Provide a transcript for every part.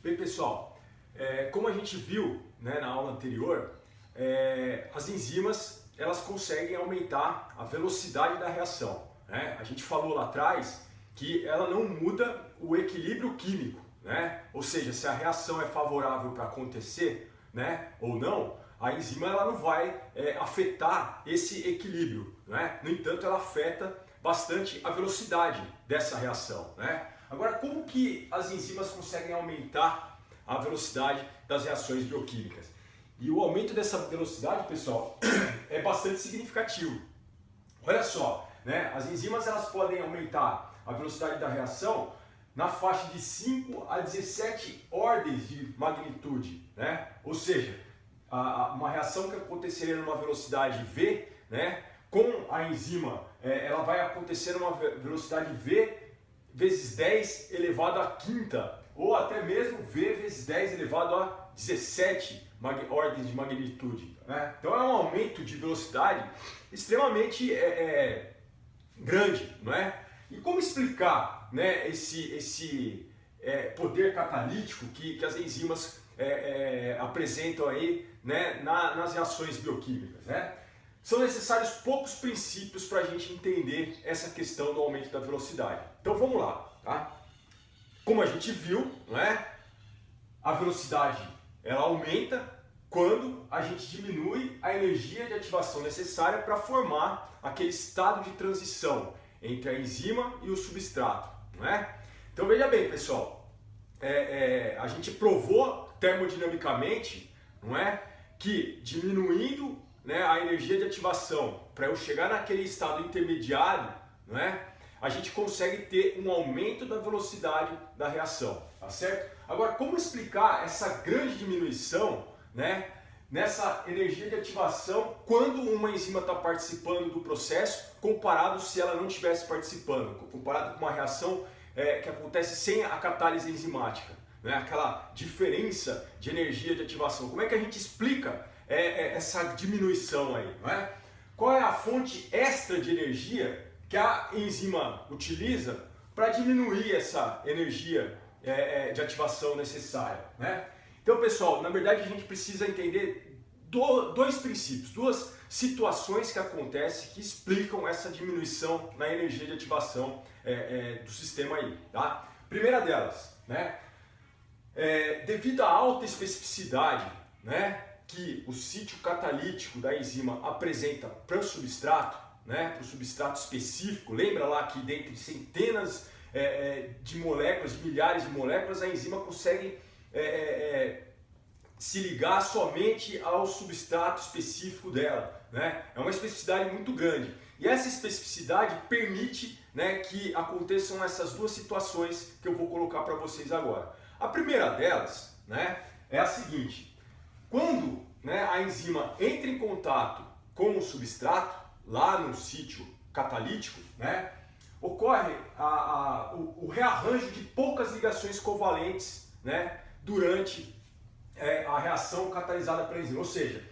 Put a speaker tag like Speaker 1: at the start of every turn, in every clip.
Speaker 1: Bem, pessoal, como a gente viu, né, na aula anterior, as enzimas elas conseguem aumentar a velocidade da reação, né? A gente falou lá atrás que ela não muda o equilíbrio químico, né? Ou seja, se a reação é favorável para acontecer, né, ou não, a enzima ela não vai afetar esse equilíbrio, né? No entanto, ela afeta bastante a velocidade dessa reação, né? Agora, como que as enzimas conseguem aumentar a velocidade das reações bioquímicas? E o aumento dessa velocidade, pessoal, é bastante significativo. Olha só, né? As enzimas elas podem aumentar a velocidade da reação na faixa de 5 a 17 ordens de magnitude, né? Ou seja, uma reação que aconteceria numa velocidade V, né, com a enzima, ela vai acontecer numa velocidade V vezes 10 elevado à quinta, ou até mesmo V vezes 10 elevado a 17 ordens de magnitude, né? Então é um aumento de velocidade extremamente grande, não é? E como explicar, né, esse poder catalítico que as enzimas apresentam aí, né, nas reações bioquímicas, né? São necessários poucos princípios para a gente entender essa questão do aumento da velocidade. Então vamos lá, tá? Como a gente viu, não é? A velocidade ela aumenta quando a gente diminui a energia de ativação necessária para formar aquele estado de transição entre a enzima e o substrato, não é? Então veja bem, pessoal, a gente provou termodinamicamente, não é, que diminuindo, né, a energia de ativação para eu chegar naquele estado intermediário, não é, a gente consegue ter um aumento da velocidade da reação, tá certo? Agora, como explicar essa grande diminuição, né, nessa energia de ativação quando uma enzima está participando do processo, comparado se ela não estivesse participando, comparado com uma reação que acontece sem a catálise enzimática, né, aquela diferença de energia de ativação? Como é que a gente explica essa diminuição aí, não é? Qual é a fonte extra de energia que a enzima utiliza para diminuir essa energia de ativação necessária, né? Então, pessoal, na verdade a gente precisa entender dois princípios, duas situações que acontecem que explicam essa diminuição na energia de ativação do sistema aí, tá? Primeira delas, né? Devido à alta especificidade, né, que o sítio catalítico da enzima apresenta para o substrato, né, para o substrato específico, lembra lá que dentro de centenas de moléculas, de milhares de moléculas, a enzima consegue se ligar somente ao substrato específico dela, né? É uma especificidade muito grande. E essa especificidade permite, né, que aconteçam essas duas situações que eu vou colocar para vocês agora. A primeira delas, né, é a seguinte: quando, né, a enzima entra em contato com o substrato, lá no sítio catalítico, né, ocorre o rearranjo de poucas ligações covalentes, né, durante a reação catalisada pela enzima. Ou seja,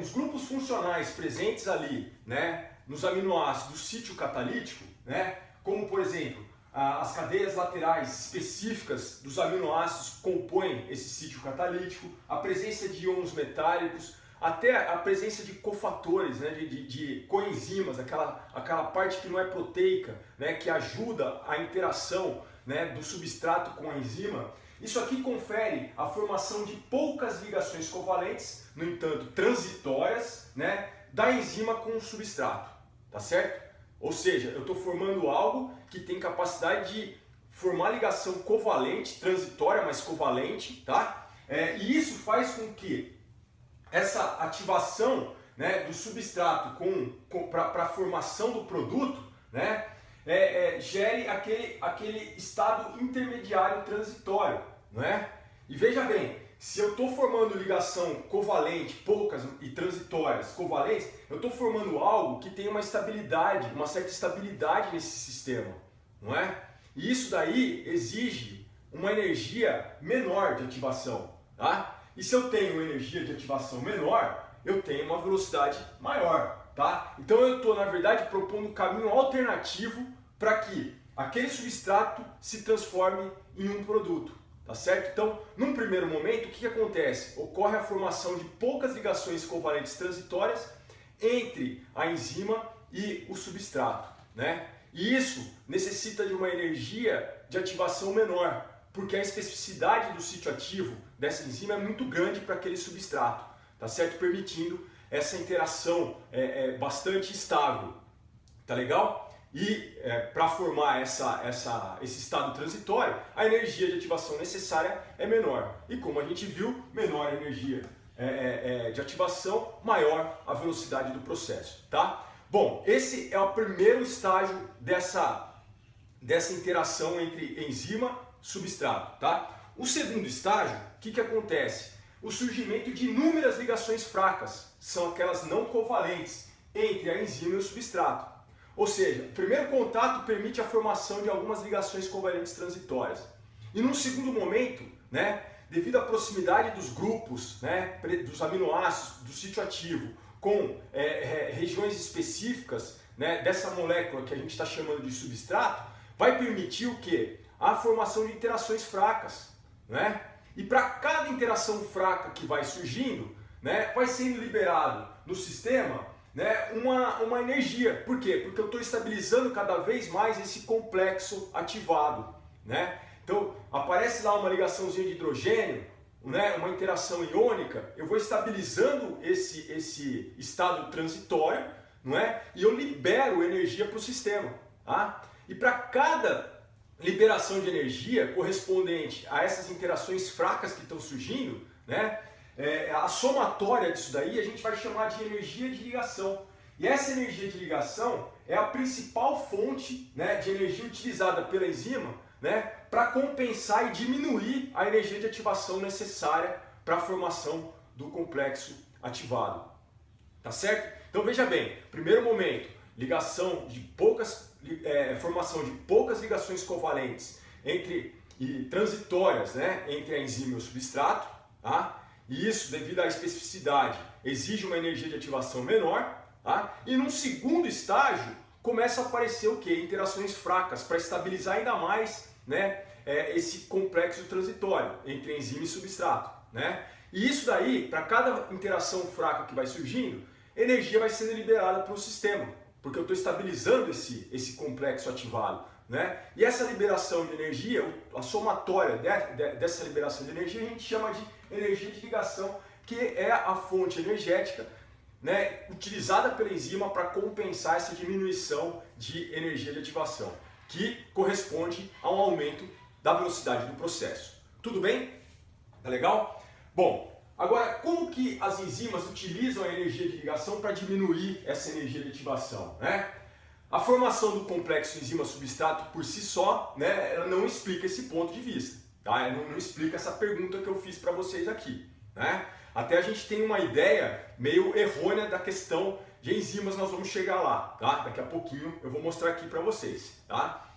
Speaker 1: os grupos funcionais presentes ali, né, nos aminoácidos do sítio catalítico, né, como por exemplo as cadeias laterais específicas dos aminoácidos que compõem esse sítio catalítico, a presença de íons metálicos, até a presença de cofatores, né, de coenzimas, aquela parte que não é proteica, né, que ajuda a interação, né, do substrato com a enzima. Isso aqui confere a formação de poucas ligações covalentes, no entanto transitórias, né, da enzima com o substrato, tá certo? Ou seja, eu estou formando algo que tem capacidade de formar ligação covalente, transitória, mas covalente, tá? E isso faz com que essa ativação, né, do substrato para a formação do produto, né, gere aquele estado intermediário transitório, não é? E veja bem, se eu estou formando ligação covalente, poucas e transitórias covalentes, eu estou formando algo que tem uma estabilidade, uma certa estabilidade nesse sistema, não é? E isso daí exige uma energia menor de ativação, tá? E se eu tenho uma energia de ativação menor, eu tenho uma velocidade maior, tá? Então eu estou, na verdade, propondo um caminho alternativo para que aquele substrato se transforme em um produto, tá certo? Então, num primeiro momento, o que acontece? Ocorre a formação de poucas ligações covalentes transitórias entre a enzima e o substrato, né? E isso necessita de uma energia de ativação menor, porque a especificidade do sítio ativo dessa enzima é muito grande para aquele substrato, tá certo? Permitindo essa interação bastante estável, tá legal? E para formar esse estado transitório, a energia de ativação necessária é menor. E como a gente viu, menor a energia de ativação, maior a velocidade do processo, tá? Bom, esse é o primeiro estágio dessa interação entre enzima e substrato, tá? O segundo estágio, o que acontece? O surgimento de inúmeras ligações fracas, são aquelas não covalentes, entre a enzima e o substrato. Ou seja, o primeiro contato permite a formação de algumas ligações covalentes transitórias. E num segundo momento, né, devido à proximidade dos grupos, né, dos aminoácidos do sítio ativo com regiões específicas, né, dessa molécula que a gente está chamando de substrato, vai permitir o quê? A formação de interações fracas, né? E para cada interação fraca que vai surgindo, né, vai sendo liberado no sistema, né, uma energia. Por quê? Porque eu estou estabilizando cada vez mais esse complexo ativado, né? Então aparece lá uma ligaçãozinha de hidrogênio, né, uma interação iônica, eu vou estabilizando esse estado transitório, não é? E eu libero energia para o sistema, tá? E para cada liberação de energia correspondente a essas interações fracas que estão surgindo, né, a somatória disso daí a gente vai chamar de energia de ligação. E essa energia de ligação é a principal fonte, né, de energia utilizada pela enzima, né, para compensar e diminuir a energia de ativação necessária para a formação do complexo ativado. Tá certo? Então veja bem, primeiro momento, formação de poucas ligações covalentes transitórias, né, entre a enzima e o substrato, tá? E isso, devido à especificidade, exige uma energia de ativação menor, tá? E num segundo estágio, começa a aparecer o quê? Interações fracas, para estabilizar ainda mais, né, esse complexo transitório entre enzima e substrato, né? E isso daí, para cada interação fraca que vai surgindo, energia vai sendo liberada para o sistema, porque eu estou estabilizando esse complexo ativado, né? E essa liberação de energia, a somatória dessa liberação de energia, a gente chama de energia de ligação, que é a fonte energética, né, utilizada pela enzima para compensar essa diminuição de energia de ativação, que corresponde a um aumento da velocidade do processo. Tudo bem? Tá legal? Bom, agora como que as enzimas utilizam a energia de ligação para diminuir essa energia de ativação, né? A formação do complexo enzima-substrato por si só, né, ela não explica esse ponto de vista, tá? Não explica essa pergunta que eu fiz para vocês aqui, né? Até a gente tem uma ideia meio errônea da questão de enzimas, nós vamos chegar lá, tá? Daqui a pouquinho eu vou mostrar aqui para vocês, tá?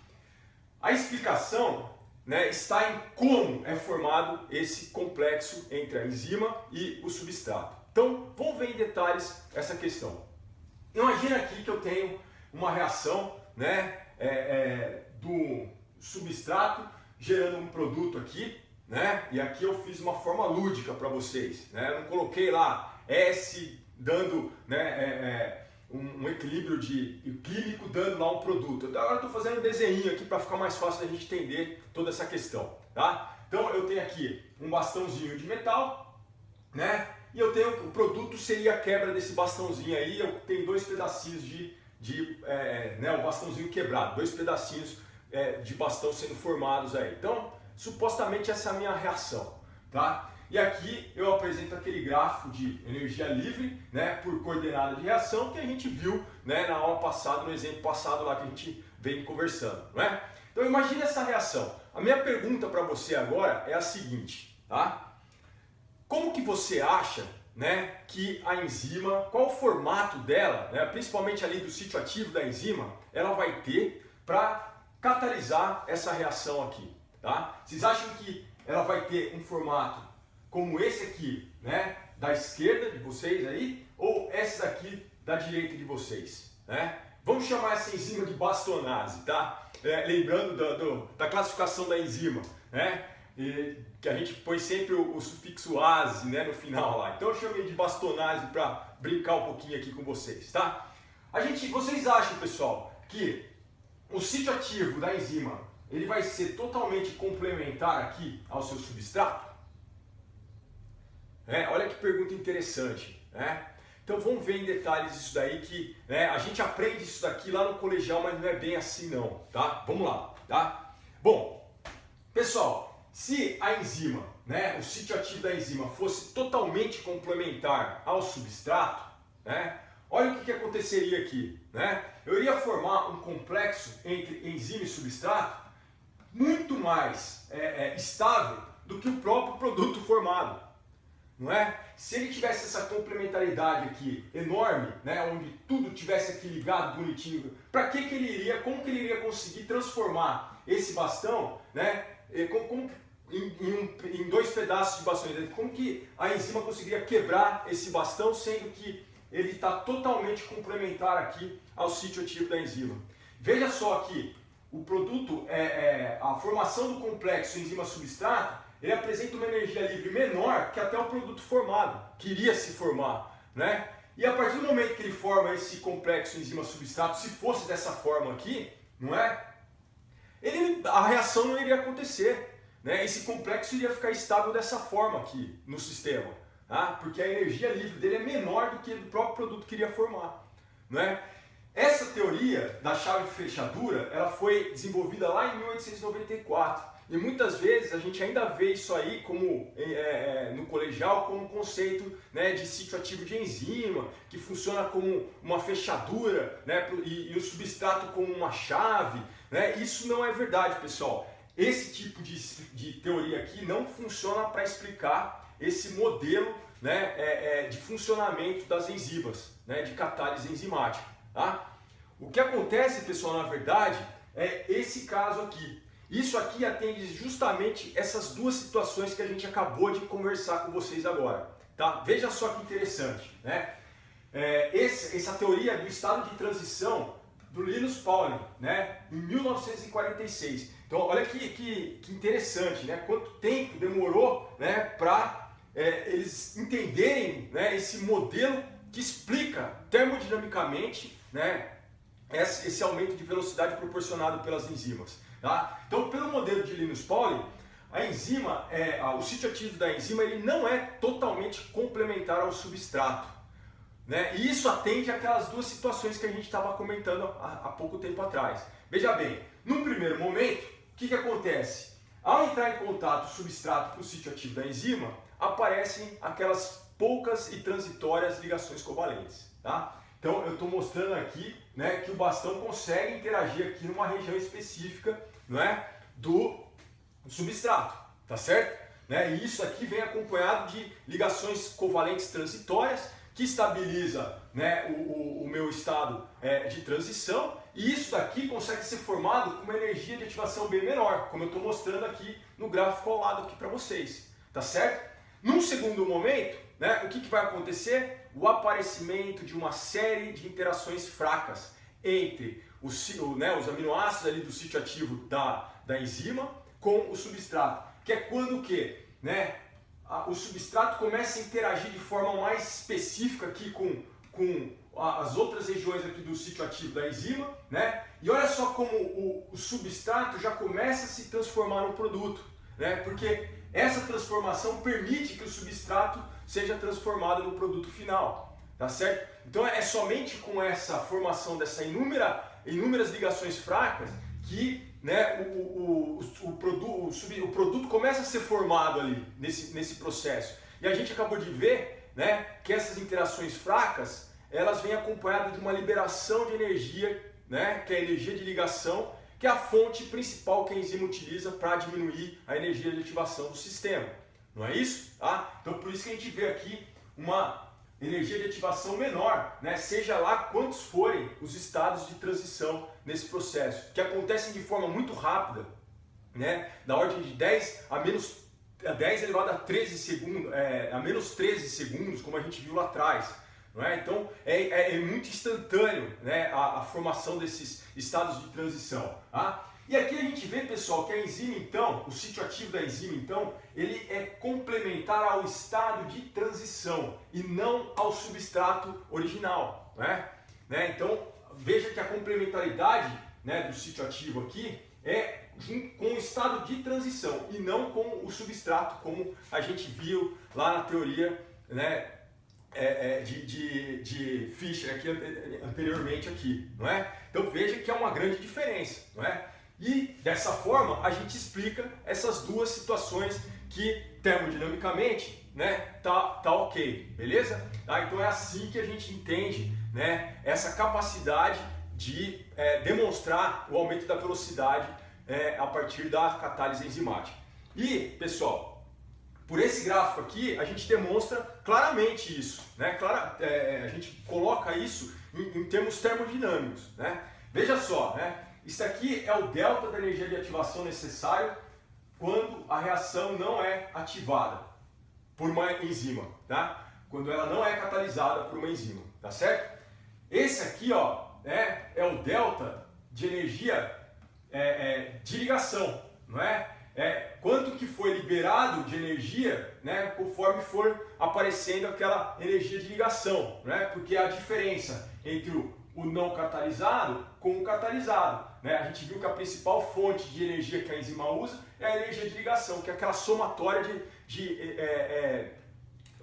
Speaker 1: A explicação, né, está em como é formado esse complexo entre a enzima e o substrato. Então, vamos ver em detalhes essa questão. Imagina aqui que eu tenho uma reação, né, do substrato gerando um produto aqui, né, e aqui eu fiz uma forma lúdica para vocês, né, eu não coloquei lá S dando, né, um equilíbrio químico dando lá um produto. Então, agora eu estou fazendo um desenho aqui para ficar mais fácil da gente entender toda essa questão, tá? Então eu tenho aqui um bastãozinho de metal, né? E eu tenho o produto seria a quebra desse bastãozinho aí. Eu tenho dois pedacinhos né, o bastãozinho quebrado, dois pedacinhos de bastão sendo formados aí. Então, supostamente essa é a minha reação, tá? E aqui eu apresento aquele gráfico de energia livre, né, por coordenada de reação que a gente viu, né, na aula passada, no exemplo passado lá que a gente vem conversando, não é? Então imagine essa reação. A minha pergunta para você agora é a seguinte, tá? Como que você acha, né, que a enzima, qual o formato dela, né, principalmente ali do sítio ativo da enzima, ela vai ter para catalisar essa reação aqui, tá? Vocês acham que ela vai ter um formato como esse aqui, né, da esquerda de vocês aí, ou esse daqui da direita de vocês, né? Vamos chamar essa enzima de bastonase, tá? Lembrando da classificação da enzima, né? que a gente põe sempre o sufixo ase, né, no final lá. Então eu chamei de bastonase para brincar um pouquinho aqui com vocês, tá? Vocês acham, pessoal, que o sítio ativo da enzima ele vai ser totalmente complementar aqui ao seu substrato? Olha que pergunta interessante, né? Então vamos ver em detalhes isso daí que, né, a gente aprende isso daqui lá no colegial, mas não é bem assim não, tá? Vamos lá, tá? Bom, pessoal, se a enzima, né, o sítio ativo da enzima fosse totalmente complementar ao substrato, né, olha o que aconteceria aqui, né? Eu iria formar um complexo entre enzima e substrato muito mais estável do que o próprio produto formado. Não é? Se ele tivesse essa complementaridade aqui enorme, né, onde tudo tivesse aqui ligado bonitinho, para que ele iria, como que ele iria conseguir transformar esse bastão, né, em dois pedaços de bastão? Como que a enzima conseguiria quebrar esse bastão, sendo que ele está totalmente complementar aqui ao sítio ativo da enzima? Veja só que o produto, a formação do complexo enzima-substrato, ele apresenta uma energia livre menor que até o produto formado, que iria se formar, né? E a partir do momento que ele forma esse complexo enzima-substrato, se fosse dessa forma aqui, não é? A reação não iria acontecer, né? Esse complexo iria ficar estável dessa forma aqui no sistema, tá? Porque a energia livre dele é menor do que do próprio produto que iria formar, não é? Essa teoria da chave fechadura, ela foi desenvolvida lá em 1894. E muitas vezes a gente ainda vê isso aí como, no colegial como um conceito, né, de sítio ativo de enzima, que funciona como uma fechadura, né, e o substrato como uma chave, né? Isso não é verdade, pessoal. Esse tipo de teoria aqui não funciona para explicar esse modelo, né, de funcionamento das enzimas, né, de catálise enzimática. Tá? O que acontece, pessoal, na verdade, é esse caso aqui. Isso aqui atende justamente essas duas situações que a gente acabou de conversar com vocês agora. Tá? Veja só que interessante, né? Essa teoria do estado de transição do Linus Pauling, né? Em 1946. Então, olha que interessante, né? Quanto tempo demorou, né, para eles entenderem, né, esse modelo que explica termodinamicamente, né, esse aumento de velocidade proporcionado pelas enzimas. Tá? Então, pelo modelo de Linus Pauling, a enzima, o sítio ativo da enzima, ele não é totalmente complementar ao substrato, né? E isso atende àquelas duas situações que a gente estava comentando há pouco tempo atrás. Veja bem, num primeiro momento, o que acontece? Ao entrar em contato o substrato com o sítio ativo da enzima, aparecem aquelas poucas e transitórias ligações covalentes. Tá? Então eu estou mostrando aqui, né, que o bastão consegue interagir aqui numa região específica, não é, do substrato, tá certo? Né? E isso aqui vem acompanhado de ligações covalentes transitórias que estabiliza, né, o meu estado de transição, e isso daqui consegue ser formado com uma energia de ativação bem menor, como eu estou mostrando aqui no gráfico ao lado aqui para vocês, tá certo? Num segundo momento, né, o que vai acontecer? O aparecimento de uma série de interações fracas entre os aminoácidos ali do sítio ativo da enzima com o substrato, que é quando né, o substrato começa a interagir de forma mais específica aqui com as outras regiões aqui do sítio ativo da enzima, né? E olha só como o substrato já começa a se transformar no produto, né? Porque essa transformação permite que o substrato seja transformado no produto final, tá certo? Então é somente com essa formação dessa inúmeras ligações fracas que, né, o produto começa a ser formado ali nesse processo. E a gente acabou de ver, né, que essas interações fracas, elas vêm acompanhadas de uma liberação de energia, né, que é a energia de ligação, que é a fonte principal que a enzima utiliza para diminuir a energia de ativação do sistema. Não é isso? Tá? Então por isso que a gente vê aqui uma energia de ativação menor, né? Seja lá quantos forem os estados de transição nesse processo, que acontecem de forma muito rápida, né? Da ordem de 10 elevado a 13 segundos, a menos 13 segundos, como a gente viu lá atrás. Não é? Então é muito instantâneo, né, a formação desses estados de transição. Tá? E aqui a gente vê, pessoal, que a enzima, então, o sítio ativo da enzima, então, ele é complementar ao estado de transição e não ao substrato original, Então, veja que a complementaridade, do sítio ativo aqui é com o estado de transição e não com o substrato, como a gente viu lá na teoria, de Fischer aqui anteriormente aqui, Então veja que é uma grande diferença, E dessa forma a gente explica essas duas situações que termodinamicamente, tá ok, beleza? Então é assim que a gente entende, essa capacidade de demonstrar o aumento da velocidade a partir da catálise enzimática. E pessoal, por esse gráfico aqui, a gente demonstra claramente isso, a gente coloca isso em termos termodinâmicos, Veja só, isso aqui é o delta da energia de ativação necessário quando a reação não é ativada por uma enzima, Quando ela não é catalisada por uma enzima, tá certo? Esse aqui, ó, é o delta de energia de ligação, quanto que foi liberado de energia, conforme for aparecendo aquela energia de ligação, porque é a diferença entre o não catalisado com o catalisado, A gente viu que a principal fonte de energia que a enzima usa é a energia de ligação, que é aquela somatória de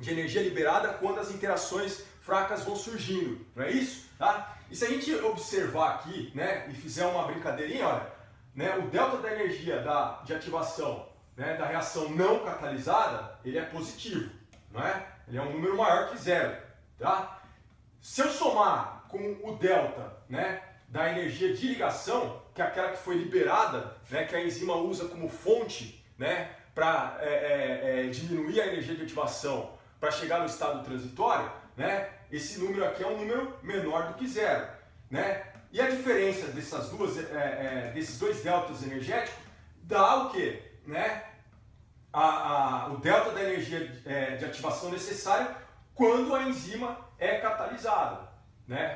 Speaker 1: energia liberada quando as interações fracas vão surgindo, não é isso? E se a gente observar aqui, e fizer uma brincadeirinha, olha, o delta da energia de ativação, da reação não catalisada, ele é positivo, Ele é um número maior que zero, Se eu somar com o delta, da energia de ligação, que é aquela que foi liberada, que a enzima usa como fonte, para diminuir a energia de ativação para chegar no estado transitório, esse número aqui é um número menor do que zero, E a diferença desses dois deltas energéticos dá o quê? O delta da energia de ativação necessária quando a enzima é catalisada,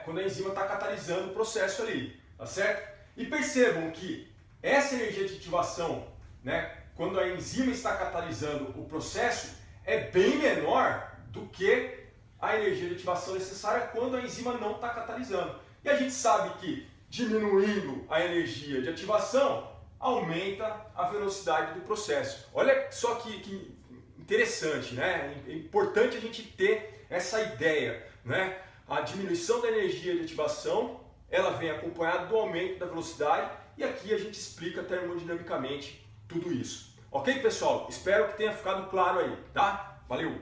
Speaker 1: Quando a enzima está catalisando o processo ali, tá certo? E percebam que essa energia de ativação, quando a enzima está catalisando o processo, é bem menor do que a energia de ativação necessária quando a enzima não está catalisando. E a gente sabe que diminuindo a energia de ativação, aumenta a velocidade do processo. Olha só que interessante, É importante a gente ter essa ideia, A diminuição da energia de ativação, ela vem acompanhada do aumento da velocidade e aqui a gente explica termodinamicamente tudo isso. Ok, pessoal? Espero que tenha ficado claro aí, tá? Valeu!